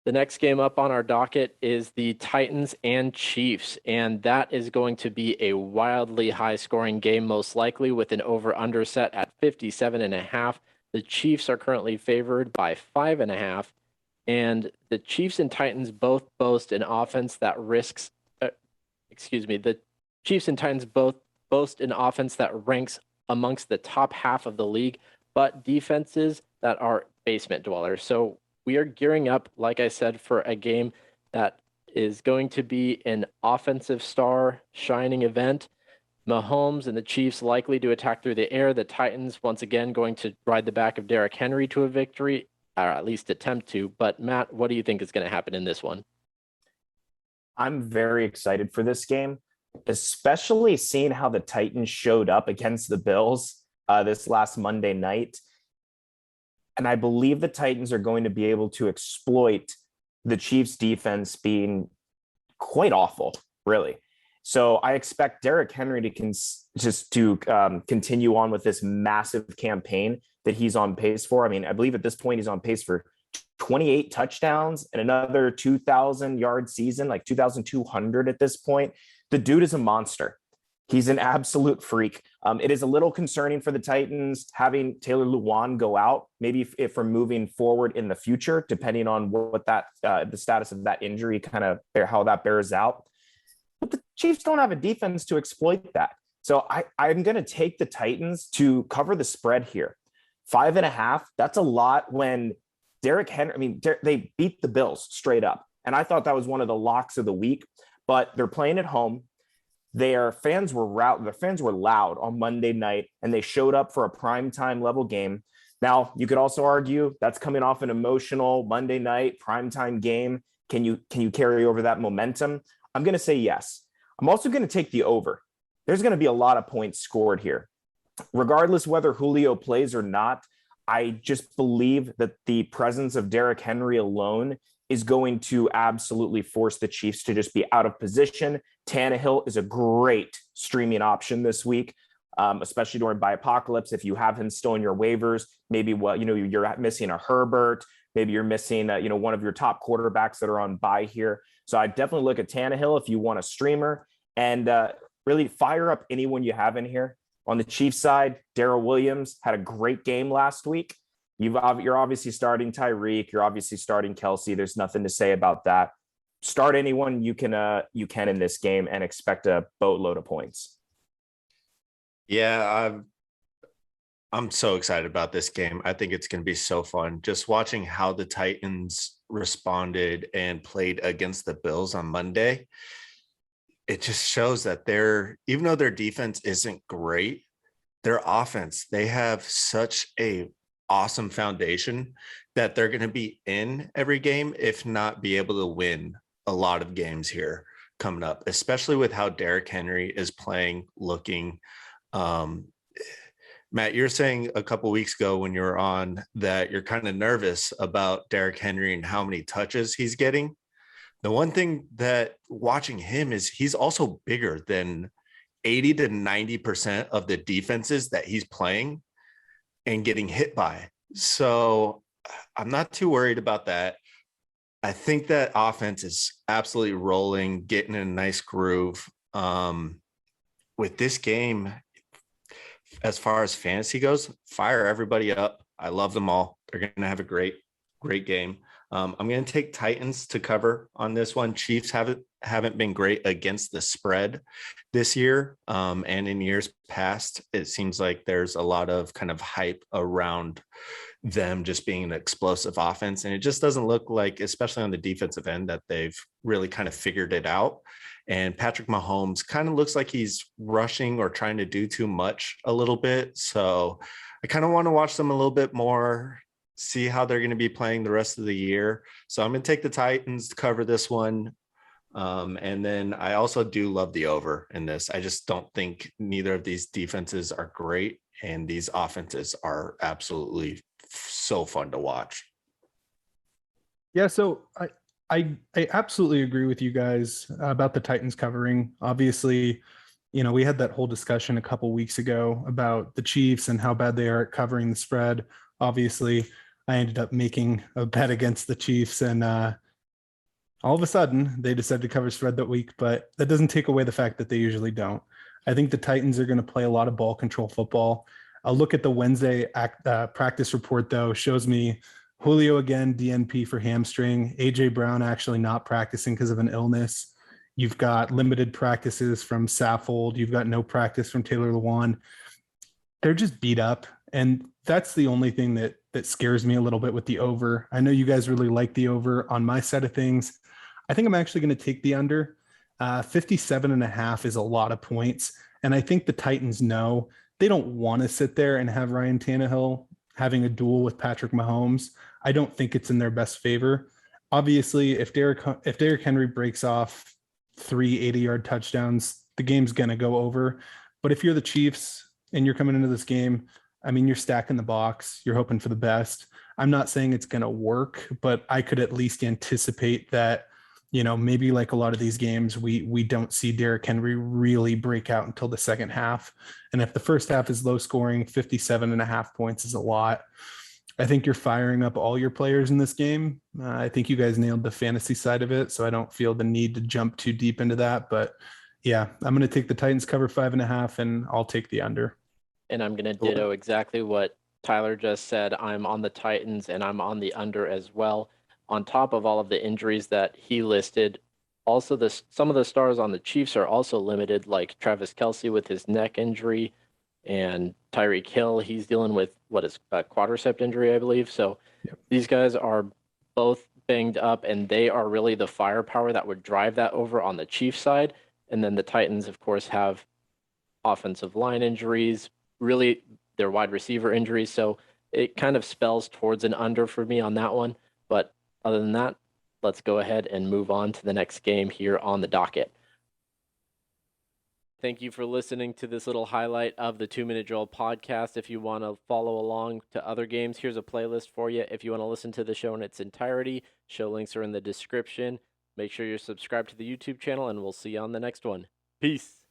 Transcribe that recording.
The next game up on our docket is the Titans and Chiefs, and that is going to be a wildly high-scoring game, most likely with an over-under set at 57.5. The Chiefs are currently favored by 5.5, and the Chiefs and Titans both boast an offense that risks. The Chiefs and Titans both boast an offense that ranks amongst the top half of the league, but defenses that are basement dwellers. So we are gearing up, like I said, for a game that is going to be an offensive star shining event. Mahomes and the Chiefs likely to attack through the air. The Titans, once again, going to ride the back of Derrick Henry to a victory, or at least attempt to. But Matt, what do you think is going to happen in this one? I'm very excited for this game, especially seeing how the Titans showed up against the Bills this last Monday night. And I believe the Titans are going to be able to exploit the Chiefs defense being quite awful, really. So I expect Derrick Henry to continue on with this massive campaign that he's on pace for. I mean, I believe at this point he's on pace for 28 touchdowns and another 2,000 yard season, like 2,200 at this point. The dude is a monster. He's an absolute freak. It is a little concerning for the Titans having Taylor Lewan go out, maybe if we're moving forward in the future, depending on what that the status of that injury how that bears out. But the Chiefs don't have a defense to exploit that. So I'm going to take the Titans to cover the spread here. 5.5, that's a lot when Derrick Henry, they beat the Bills straight up. And I thought that was one of the locks of the week, but they're playing at home. Their fans were loud on Monday night, and they showed up for a primetime level game. Now, you could also argue that's coming off an emotional Monday night primetime game. Can you carry over that momentum? I'm going to say yes. I'm also going to take the over. There's going to be a lot of points scored here. Regardless whether Julio plays or not, I just believe that the presence of Derrick Henry alone is going to absolutely force the Chiefs to just be out of position. Tannehill is a great streaming option this week, especially during buy apocalypse. If you have him still in your waivers, maybe you're missing a Herbert, maybe you're missing one of your top quarterbacks that are on buy here. So I definitely look at Tannehill if you want a streamer, and really fire up anyone you have in here. On the Chiefs side, Darrell Williams had a great game last week. You're obviously starting Tyreek. You're obviously starting Kelsey. There's nothing to say about that. Start anyone you can in this game and expect a boatload of points. Yeah, I'm so excited about this game. I think it's going to be so fun. Just watching how the Titans responded and played against the Bills on Monday. It just shows that even though their defense isn't great, their offense, they have such a awesome foundation that they're going to be in every game, if not be able to win a lot of games here coming up, especially with how Derrick Henry is playing, looking. Matt, you're saying a couple weeks ago when you were on that you're kind of nervous about Derrick Henry and how many touches he's getting. The one thing that watching him is he's also bigger than 80 to 90% of the defenses that he's playing and getting hit by. So I'm not too worried about that. I think that offense is absolutely rolling, getting in a nice groove. With this game, as far as fantasy goes, fire everybody up. I love them all. They're going to have a great game. I'm going to take Titans to cover on this one. Chiefs haven't been great against the spread this year. And in years past, it seems like there's a lot of kind of hype around them just being an explosive offense. And it just doesn't look like, especially on the defensive end, that they've really kind of figured it out. And Patrick Mahomes kind of looks like he's rushing or trying to do too much a little bit. So I kind of want to watch them a little bit more, see how they're going to be playing the rest of the year. So I'm going to take the Titans to cover this one. And then I also do love the over in this. I just don't think neither of these defenses are great, and these offenses are absolutely so fun to watch. Yeah, so I absolutely agree with you guys about the Titans covering. Obviously, we had that whole discussion a couple weeks ago about the Chiefs and how bad they are at covering the spread. Obviously, I ended up making a bet against the Chiefs, and All of a sudden, they decided to cover spread that week, but that doesn't take away the fact that they usually don't. I think the Titans are going to play a lot of ball control football. A look at the Wednesday practice report, though, shows me Julio again, DNP for hamstring. AJ Brown actually not practicing because of an illness. You've got limited practices from Saffold. You've got no practice from Taylor Lewan. They're just beat up. And that's the only thing that scares me a little bit with the over. I know you guys really like the over. On my side of things, I think I'm actually going to take the under. 57.5 is a lot of points. And I think the Titans know they don't want to sit there and have Ryan Tannehill having a duel with Patrick Mahomes. I don't think it's in their best favor. Obviously, if Derrick Henry breaks off 3 80-yard touchdowns, the game's going to go over. But if you're the Chiefs and you're coming into this game, I mean, you're stacking the box. You're hoping for the best. I'm not saying it's going to work, but I could at least anticipate that, maybe like a lot of these games, we don't see Derrick Henry really break out until the second half. And if the first half is low scoring, 57.5 points is a lot. I think you're firing up all your players in this game. I think you guys nailed the fantasy side of it, so I don't feel the need to jump too deep into that. But yeah, I'm going to take the Titans cover 5.5, and I'll take the under. And I'm going to ditto exactly what Tyler just said. I'm on the Titans and I'm on the under as well. On top of all of the injuries that he listed, also some of the stars on the Chiefs are also limited, like Travis Kelce with his neck injury and Tyreek Hill. He's dealing with what is a quadricep injury, I believe. So These guys are both banged up, and they are really the firepower that would drive that over on the Chiefs side. And then the Titans, of course, have offensive line injuries, really their wide receiver injuries. So it kind of spells towards an under for me on that one. But other than that, let's go ahead and move on to the next game here on the docket. Thank you for listening to this little highlight of the 2 Minute Drill podcast. If you want to follow along to other games, here's a playlist for you. If you want to listen to the show in its entirety, show links are in the description. Make sure you're subscribed to the YouTube channel, and we'll see you on the next one. Peace.